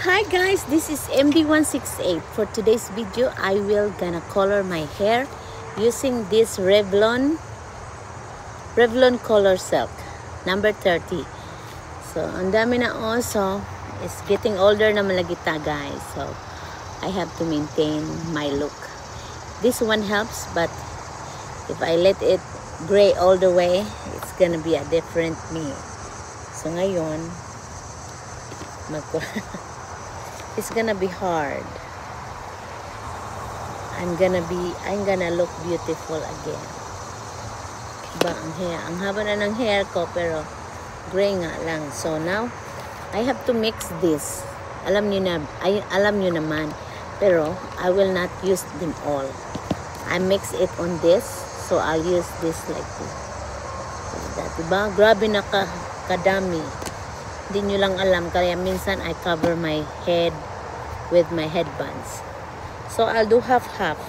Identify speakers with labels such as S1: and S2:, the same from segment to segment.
S1: Hi guys, this is MD168. For today's video, I will gonna color my hair using this Revlon Color Silk number 30. So, ang dami na also. It's getting older na malagita guys. So, I have to maintain my look. This one helps, but if I let it gray all the way, it's gonna be a different me. So, ngayon, it's gonna be hard. I'm gonna look beautiful again. Diba ang hair? Ang haba na ng hair ko, pero gray nga lang. So now, I have to mix this. Alam nyo naman. Pero, I will not use them all. I mix it on this. So, I'll use this like this. Diba? Grabe na kadami. Hindi nyo lang alam. Kaya minsan, I cover my head with my headbands. So, I'll do half-half.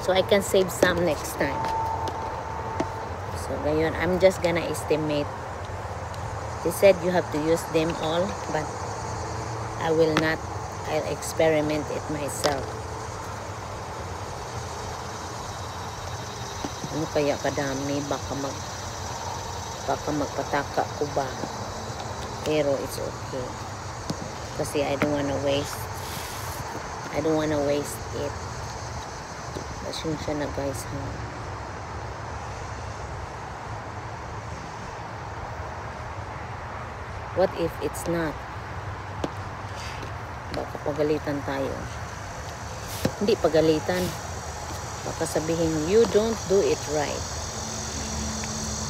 S1: So, I can save some next time. So, ngayon, I'm just gonna estimate. They said you have to use them all, but I will not. I'll experiment it myself. Ano kaya kadami? Baka magpataka ko ba? Pero it's okay. Kasi I don't wanna waste it. Pasensya na guys ha. What if it's not? Baka pagalitan tayo. Hindi pagalitan. Baka sabihin, you don't do it right.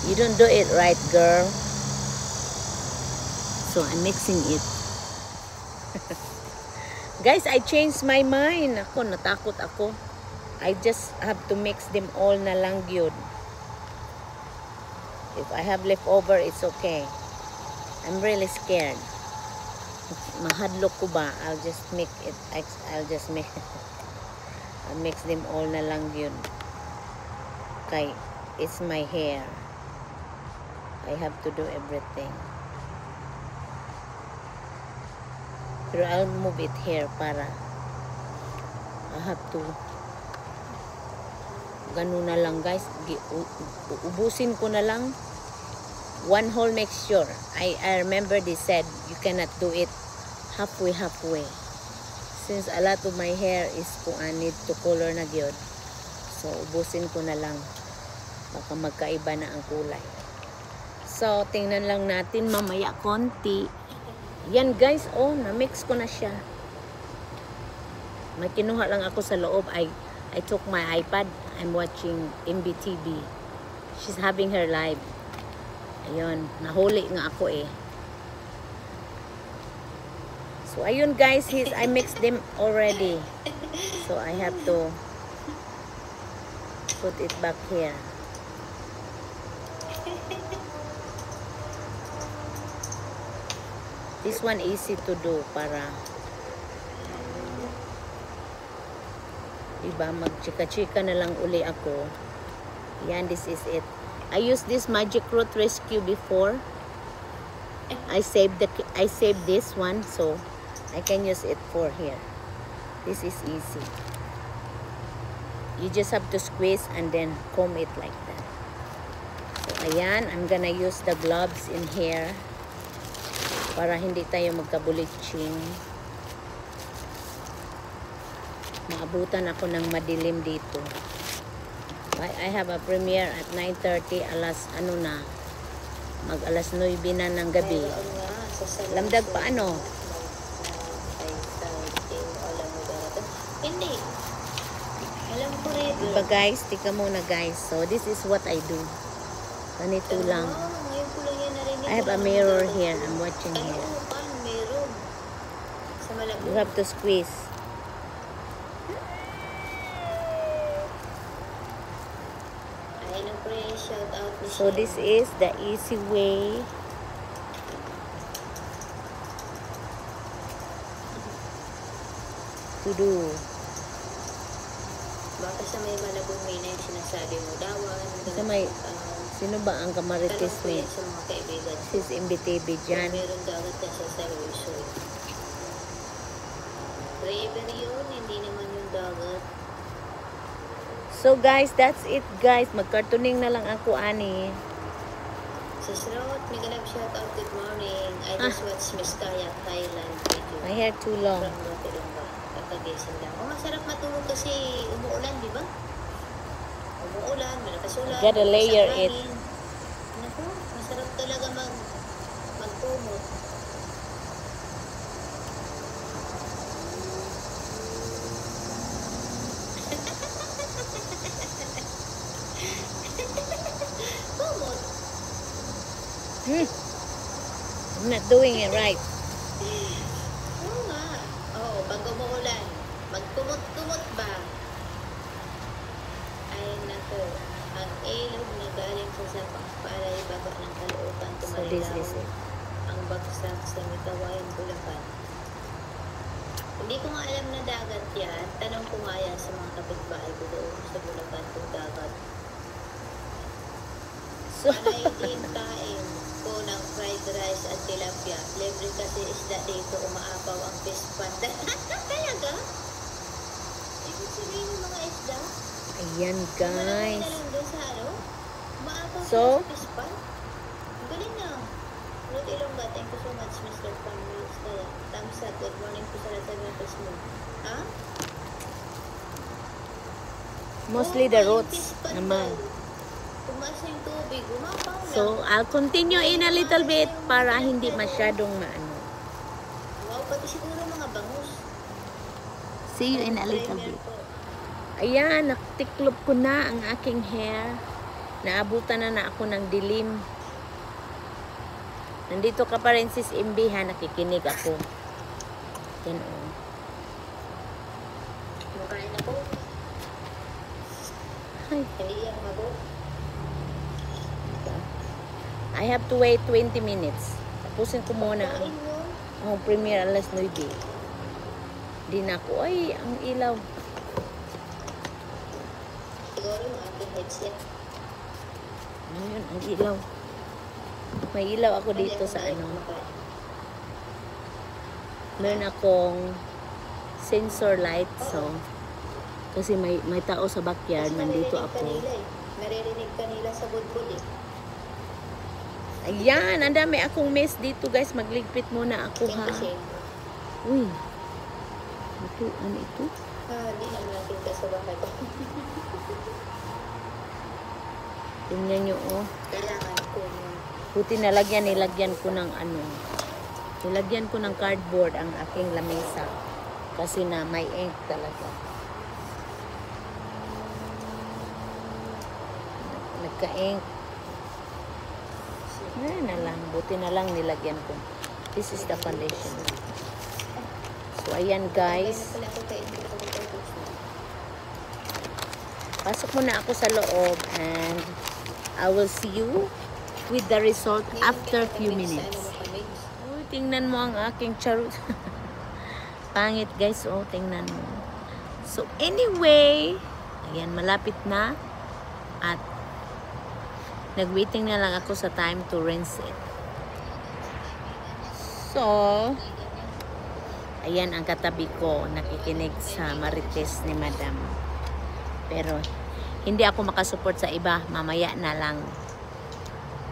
S1: You don't do it right, girl. So, I'm mixing it. Guys, I changed my mind. Ako, natakot ako. I just have to mix them all na lang yun. If I have leftover, it's okay. I'm really scared. Mahadlok ko ba? I'll just mix it. I'll mix them all na lang yun. Okay, it's my hair. I have to do everything. Pero I'll move it here para I have to ganun na lang guys. Ubusin ko na lang. One whole mixture. I remember they said you cannot do it halfway. Since a lot of my hair is kung I need to color na gyud. So, ubusin ko na lang. Baka magkaiba na ang kulay. So, tingnan lang natin mamaya konti. Yan guys, oh, na-mix ko na siya. May kinuha lang ako sa loob. I took my iPad. I'm watching MBTV. She's having her live. Ayun, nahuli nga ako eh. So, ayun guys, I mixed them already. So, I have to put it back here. This one easy to do para diba, magchika-chika na lang uli ako. Yan, this is it. I used this Magic Root Rescue before. I saved this one, so I can use it for here. This is easy. You just have to squeeze and then comb it like that. So, ayan, I'm gonna use the gloves in here para hindi tayo magkabulitsing. Maabutan ako ng madilim dito. I have a premiere at 9:30, mag-alas 9 na ng gabi. Lamdag pa ano?
S2: Hindi. Alam ko rin.
S1: Diba guys, tika muna guys. So this is what I do. Ganito lang. I have a mirror here. I'm watching here. You have to squeeze. So this is the easy way to do.
S2: Baka sa may malabong may na yung sinasabi mo dawan.
S1: Sa may, sino ba ang kamarites ni?
S2: Sa mga kaibigan.
S1: Sis MBTV dyan.
S2: Meron dagat na sa Sarwisol. River yun, hindi naman yung dagat.
S1: So guys, that's it guys. Magkartuning na lang ako ani.
S2: Sis Rod, mega love shout out, good morning. I just watched Miss Kaya Thailand video.
S1: My hair too long.
S2: From Rotterdam. Kakagising lang. Oh, masarap matulog kasi umuulan, di ba? Umuulan, malakas ulan.
S1: Gotta layer it.
S2: Naku, masarap talaga magkumot. Kumot.
S1: I'm not doing it right.
S2: Oo nga. Oo, pag umuulan, magkumot-kumot ba? Ay, nako. Ang ilog na galing sa sapang para ibaba ng kalooban
S1: So this is
S2: tumalilaw
S1: it.
S2: ang bagsak sa Mitawayan, Bulacan. Hindi ko nga alam na dagat yan. Tanong ko nga yan sa mga kapitbahay ko doon sa Bulacan kung dagat.
S1: So,
S2: Panay-hintain ko ng fried rice at tilapia. Libre kasi isda dito, umaapaw ang fish pan. Talaga? Ibig sabihin ng mga isda?
S1: ayan
S2: Malaki
S1: guys.
S2: na lang doon sa ano? Umaapaw
S1: So?
S2: sila sa fish pan? Ang galing na. Ruth Ilongga, thank you so much, Mr. Pamela. Kaya, thumbs up. Good morning po sa lahat sa mga mo. Ha?
S1: Mostly
S2: Oo,
S1: the
S2: yung
S1: roots
S2: fish pan
S1: naman.
S2: daw. Tumaas na yung tubig, umapaw na.
S1: So, I'll continue in a little bit para hindi masyadong maano.
S2: Wow, pati siguro mga bangus.
S1: See you in a little
S2: Primer
S1: bit.
S2: po.
S1: Ayan, naktiklop ko na ang aking hair. Naabutan na ako ng dilim. Nandito ka pa rin sis MB ha, nakikinig ako. Yan o.
S2: Makain ako.
S1: Ay,
S2: Hindi yan mago.
S1: I have to wait 20 minutes. Tapusin ko muna
S2: Kain
S1: ang
S2: mo.
S1: premiere alas 9. Di na ako. Ay, ang ilaw.
S2: Siguro yung ating headset.
S1: Ayun, ang ilaw. May ilaw ako dito sa ano. Meron akong sensor light. So, kasi may tao sa backyard. Nandito ako.
S2: Maririnig kanila sa budbud eh.
S1: Ayan, ang dami akong mess dito guys. Magligpit muna ako ha.
S2: Kasi,
S1: Uy. Ito, ano ito?
S2: di naman natin ka sa bahay ko.
S1: Tingnan nyo oh.
S2: Kailangan ko yung
S1: Buti nilagyan ko ng ano. Nilagyan ko ng cardboard ang aking lamesa. Kasi na may ink talaga. Nagka-ink. Na lang. Buti na lang nilagyan ko. This is the foundation. So, ayan guys.
S2: pala ko kay hindi ko
S1: Pasok muna ako sa loob and I will see you with the result after few minutes. Uy, tingnan mo ang aking charot. Pangit guys, oh, tingnan mo. So anyway, ayan, malapit na. At nag-waiting na lang ako sa time to rinse it. So, ayan ang katabi ko, nakikinig sa marites ni Madam. Pero, hindi ako makasupport sa iba. Mamaya na lang.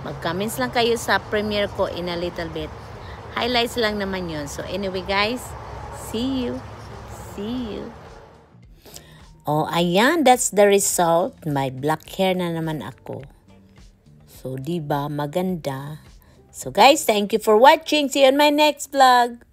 S1: Mag-comments lang kayo sa premiere ko in a little bit. Highlights lang naman yun. So, anyway guys, see you. See you. Oh, ayan. That's the result. May black hair na naman ako. So, diba? Maganda. So, guys, thank you for watching. See you on my next vlog.